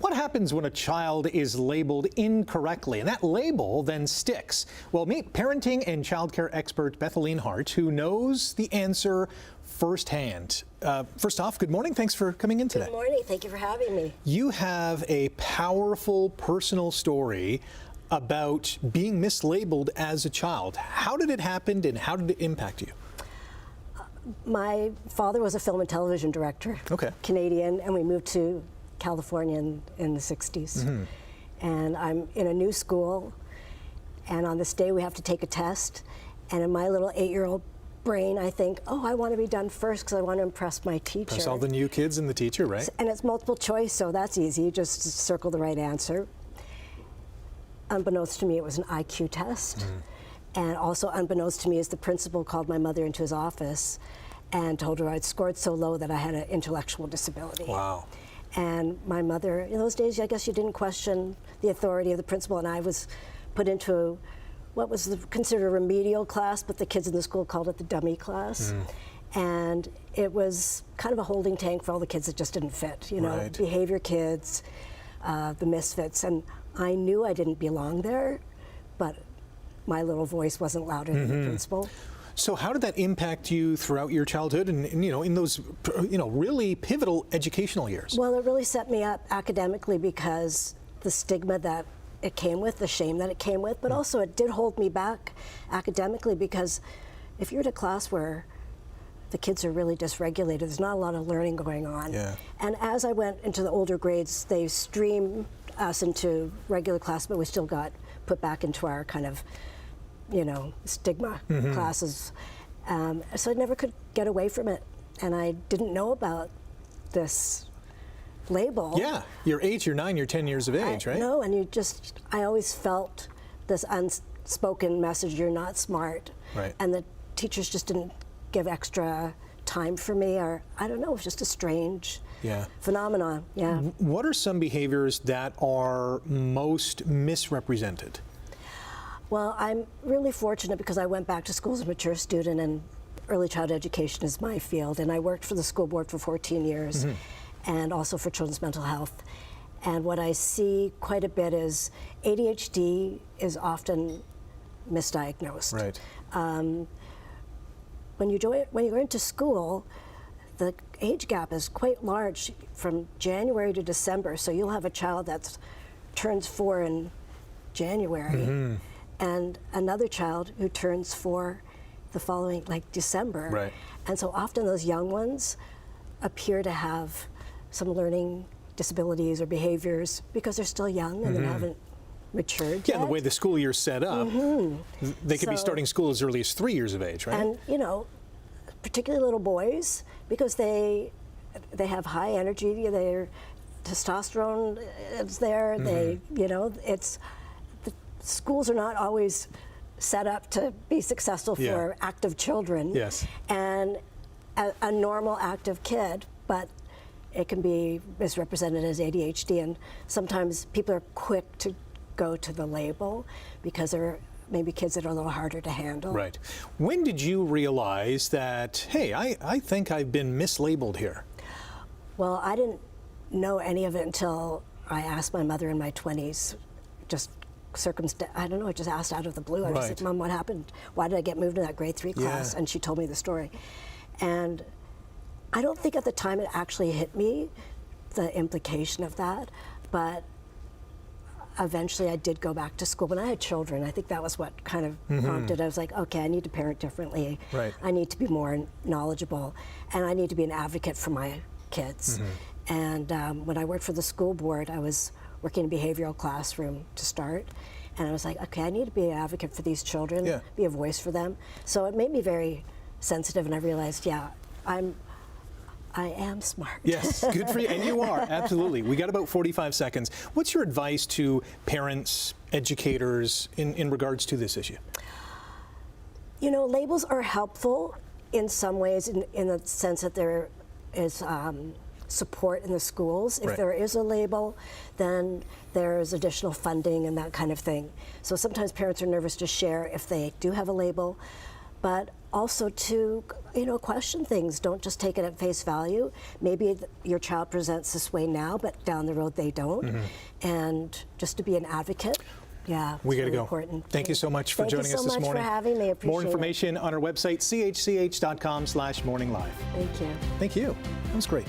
What happens when a child is labeled incorrectly and that label then sticks? Well, meet parenting and childcare expert Bethelene Hart, who knows the answer firsthand. First off, good morning. Thanks for coming in today. Good morning. Thank you for having me. You have a powerful personal story about being mislabeled as a child. How did it happen and how did it impact you? My father was a film and television director, Canadian, and we moved to California in the 60s. And I'm in a new school, and on this day we have to take a test, and in my little 8-year-old brain I think, oh, I want to be done first because I want to impress my teacher. Impress all the new kids and the teacher, right? And it's multiple choice, so that's easy, just circle the right answer. Unbeknownst to me, it was an IQ test. And also unbeknownst to me is the principal called my mother into his office and told her I'd scored so low that I had an intellectual disability. Wow. And my mother, in those days, I guess you didn't question the authority of the principal, and I was put into what was considered a remedial class, but the kids in the school called it the dummy class. And it was kind of a holding tank for all the kids that just didn't fit, you know, behavior kids, the misfits. And I knew I didn't belong there, but my little voice wasn't louder than the principal. So how did that impact you throughout your childhood and you know, in those, you know, really pivotal educational years? Well, it really set me up academically because the stigma that it came with, the shame that it came with, but also it did hold me back academically because if you're in a class where the kids are really dysregulated, there's not a lot of learning going on. And as I went into the older grades, they streamed us into regular class, but we still got put back into our kind of, you know, stigma classes. So I never could get away from it. And I didn't know about this label. Yeah, you're 8, you're 9, you're 10 years of age, right? No, and I always felt this unspoken message, you're not smart. And the teachers just didn't give extra time for me, or I don't know, it was just a strange phenomenon. What are some behaviors that are most misrepresented? Well, I'm really fortunate because I went back to school as a mature student, and early childhood education is my field, and I worked for the school board for 14 years and also for children's mental health. And what I see quite a bit is ADHD is often misdiagnosed. When you go into school, the age gap is quite large from January to December, so you'll have a child that turns 4 in January and another child who turns 4 the following, like December. And so often those young ones appear to have some learning disabilities or behaviors because they're still young and they haven't matured yet. The way the school year's set up, they could be starting school as early as 3 years of age, right? And you know, particularly little boys, because they have high energy, their testosterone is there, they, you know, the schools are not always set up to be successful for active children. And a normal active kid, but it can be misrepresented as ADHD, and sometimes people are quick to go to the label because they're maybe kids that are a little harder to handle. When did you realize that, hey, I think I've been mislabeled here? Well, I didn't know any of it until I asked my mother in my 20s, just I don't know, I just asked out of the blue. I just said, Mom, what happened? Why did I get moved to that grade 3 class? And she told me the story. And I don't think at the time it actually hit me, the implication of that, but eventually I did go back to school. When I had children, I think that was what kind of prompted. I was like, okay, I need to parent differently. I need to be more knowledgeable, and I need to be an advocate for my kids. And when I worked for the school board, I was working in a behavioral classroom to start, and I was like, okay, I need to be an advocate for these children, be a voice for them. So it made me very sensitive, and I realized, I am smart. Yes, good for you, and you are, absolutely. We got about 45 seconds. What's your advice to parents, educators in regards to this issue? You know, labels are helpful in some ways in the sense that there is support in the schools. If there is a label, then there's additional funding and that kind of thing. So sometimes parents are nervous to share if they do have a label. but also to, question things. Don't just take it at face value. Maybe your child presents this way now, but down the road they don't. And just to be an advocate. Yeah, we got to really go. important. Thank you so much for joining us this morning. Thank you so much for having me. I appreciate More information on our website, chch.com/morninglive. Thank you. Thank you. That was great.